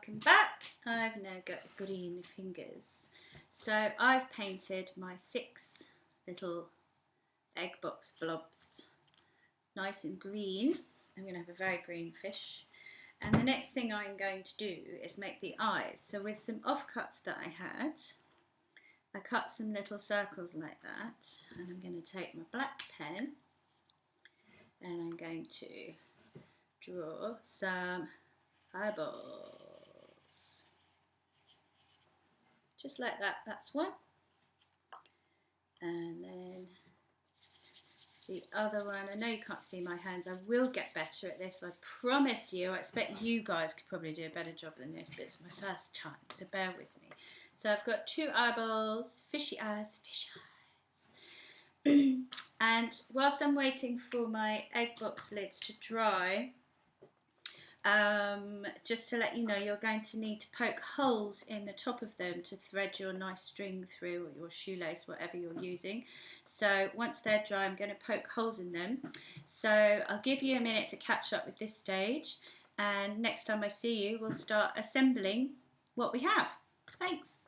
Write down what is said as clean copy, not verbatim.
welcome back. I've now got green fingers. So I've painted my 6 little egg box blobs nice and green. I'm going to have a very green fish. And the next thing I'm going to do is make the eyes. So with some offcuts that I had, I cut some little circles like that, and I'm going to take my black pen and I'm going to draw some eyeballs. Just like that, that's one. And then the other one, I know you can't see my hands, I will get better at this, I promise you. I expect you guys could probably do a better job than this, but it's my first time, so bear with me. So I've got 2 eyeballs, fishy eyes, fish eyes. And whilst I'm waiting for my egg box lids to dry, just to let you know, you're going to need to poke holes in the top of them to thread your nice string through, or your shoelace, whatever you're using. So once they're dry, I'm going to poke holes in them. So I'll give you a minute to catch up with this stage, and next time I see you, we'll start assembling what we have. Thanks.